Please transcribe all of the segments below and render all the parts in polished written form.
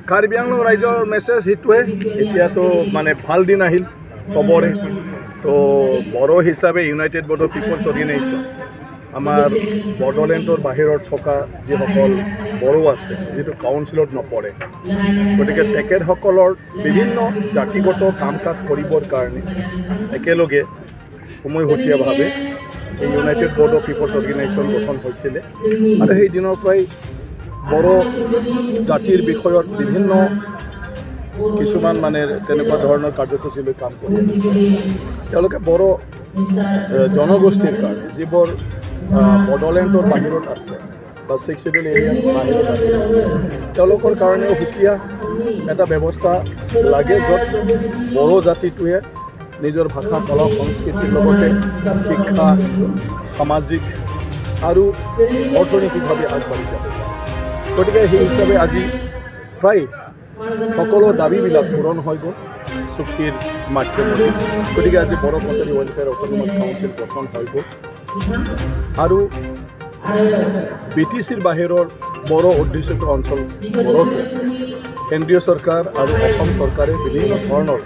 কাৰ্বি আংলং ৰাইজৰ মেছেজ সেইটোৱে এতিয়াতো মানে ভাল দিন আহিল চবৰে তো বড়ো হিচাপে ইউনাইটেড বড়ো পিপলছ অৰ্গেনাইজেশ্যন আমাৰ বড়োলেণ্ডৰ বাহিৰত থকা যিসকল বড়ো আছে যিটো কাউন্সিলত নপৰে গতিকে তেখেতসকলৰ বিভিন্ন জাতিগত কাম কাজ কৰিবৰ কাৰণে একেলগে সময়সূচীয়াভাৱে এই ইউনাইটেড বড়ো পিপলছ অৰ্গেনাইজেশ্যন গঠন হৈছিলে আৰু সেই দিনৰ পৰাই বড়ো জাতিৰ বিষয়ত বিভিন্ন কিছুমান মানে তেনেকুৱা ধৰণৰ কাৰ্যসূচী লৈ কাম কৰি তেওঁলোকে বড়ো জনগোষ্ঠীৰ কাৰণে যিবোৰ বড়োলেণ্ডৰ বাহিৰত আছে বা 6 শিডিউল এৰিয়াৰ বাহিৰত আছে তেওঁলোকৰ কাৰণেও সুকীয়া এটা ব্যৱস্থা লাগে য'ত বড়ো জাতিটোৱে নিজৰ ভাষা কলা সংস্কৃতিৰ লগতে শিক্ষা সামাজিক আৰু অৰ্থনৈতিকভাৱে আগবাঢ়ি যাব গতিকে সেই হিচাপে আজি প্ৰায় সকলো দাবীবিলাক পূৰণ হৈ গ'ল চুক্তিৰ মাধ্যমেৰে গতিকে আজি Bodo Kachari welfare autonomous council গঠন হৈ গ'ল আৰু BTCৰ বাহিৰৰ বড়ো অধ্যুষিত অঞ্চল বড়োতে কেন্দ্ৰীয় চৰকাৰ আৰু অসম চৰকাৰে বিভিন্ন ধৰণৰ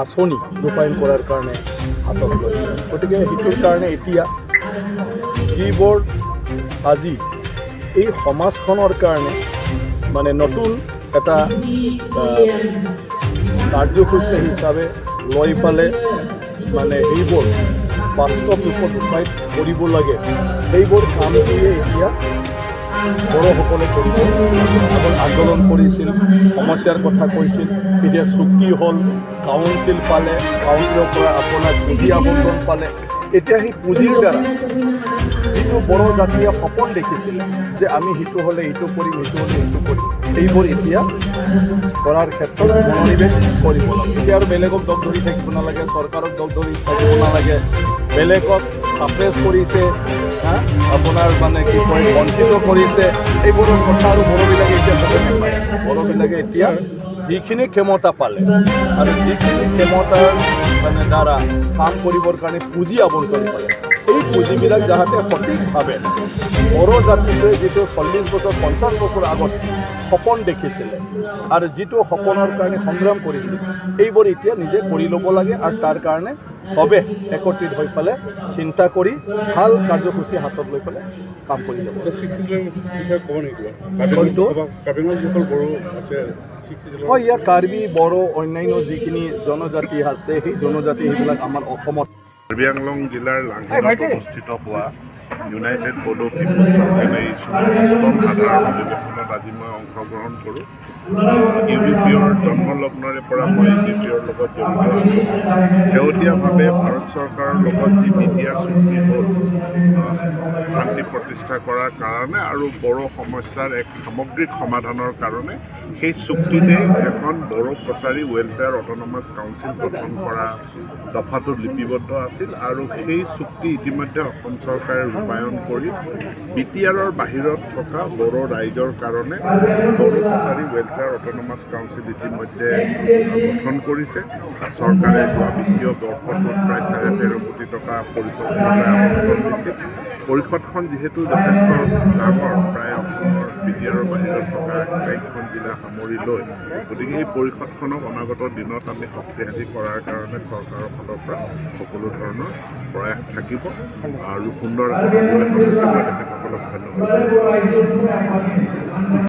আঁচনি ৰূপায়ণ কৰাৰ কাৰণে হাতত লৈছে গতিকে সেইটোৰ কাৰণে এতিয়া যিবোৰ আজি এই সমাজখনৰ কাৰণে মানে নতুন এটা কাৰ্যসূচী হিচাপে লৈ পেলাই মানে সেইবোৰ বাস্তৱ ৰূপত ৰূপায়ণ কৰিব লাগে সেইবোৰ কামটোৱে এতিয়া বড়োসকলে কৰিব আগত আন্দোলন কৰিছিল সমস্যাৰ কথা কৈছিল এতিয়া চুক্তি হ'ল কাউন্সিল পালে কাউন্সিলৰ পৰা আপোনাৰ পুঁজি আবণ্টন পালে এতিয়া সেই পুঁজিৰ দ্বাৰা যিটো বড়ো জাতিয়ে সপোন দেখিছিল যে আমি সেইটো হ'লে এইটো কৰিম সেইটো হ'লে এইটো কৰিম সেইবোৰ এতিয়া কৰাৰ ক্ষেত্ৰত মনোনিৱেশ কৰিব লাগে এতিয়া আৰু বেলেগক দগ ধৰি থাকিব নালাগে চৰকাৰক দগ ধৰি থাকিব নালাগে বেলেগক ছাপ্ৰেছ কৰিছে আপোনাৰ মানে কি কয় বঞ্চিত কৰিছে এইবোৰৰ কথা আৰু বড়োবিলাকে এতিয়া বুজি নাপায় বড়োবিলাকে এতিয়া যিখিনি ক্ষমতা পালে আৰু যিখিনি ক্ষমতাৰ মানে দ্বাৰা কাম কৰিবৰ কাৰণে পুঁজি আবণ্টন পালে এই পুঁজিবিলাক যাতে সঠিকভাৱে বড়ো জাতিটোৱে যিটো 40 বছৰ 50 বছৰ আগত সপোন দেখিছিলে আৰু যিটো সপোনৰ কাৰণে সংগ্ৰাম কৰিছিল এইবোৰ এতিয়া নিজে কৰি ল'ব লাগে আৰু তাৰ কাৰণে চবে একত্ৰিত হৈ পেলাই চিন্তা কৰি ভাল কাৰ্যসূচী হাতত লৈ পেলাই কাম কৰি যাব হয় ইয়াত কাৰ্বি বড়ো অন্যান্য যিখিনি জনজাতি আছে সেই জনজাতি সেইবিলাক আমাৰ অসমত কাৰ্বি আংলং জিলাৰ লাংগিনত অৱস্থিত হোৱা ইউনাইটেড বড়ো পিপলছ অৰ্গেনাইজেশ্যনৰ 8ম সাধাৰণ অধিৱেশনত আজি মই অংশগ্ৰহণ কৰোঁ UBPৰ জন্মলগ্নৰে পৰা মই UBPৰ লগত জড়িত আছোঁ শেহতীয়াভাৱে ভাৰত চৰকাৰৰ লগত যি মিডিয়া চুক্তি হ'ল শান্তি প্ৰতিষ্ঠা কৰাৰ কাৰণে আৰু বড়ো সমস্যাৰ এক সামগ্ৰিক সমাধানৰ কাৰণে সেই চুক্তিতে এখন Bodo Kachari welfare autonomous council গঠন কৰা দফাটো লিপিবদ্ধ আছিল আৰু সেই চুক্তি ইতিমধ্যে অসম চৰকাৰে ৰূপায়ণ কৰি BTRৰ বাহিৰত থকা বড়ো ৰাইজৰ কাৰণে Bodo Kachari welfare autonomous council ইতিমধ্যে গঠন কৰিছে চৰকাৰে যোৱা বিত্তীয় বৰ্ষটোত প্ৰায় 13.5 কোটি টকা পৰিষদখনলৈ আবণ্টন দিছিল পৰিষদখন যিহেতু যথেষ্ট ডাঙৰ প্ৰায় অসমৰ BTRৰ বাহিৰত থকা 28খন জিলা সামৰি লৈ গতিকে এই পৰিষদখনক অনাগত দিনত আমি শক্তিশালী কৰাৰ কাৰণে চৰকাৰৰ ফালৰ পৰা সকলো ধৰণৰ প্ৰয়াস থাকিব আৰু সুন্দৰ এখন অধিৱেশন হৈছে মই তেখেতসকলক ধন্যবাদ।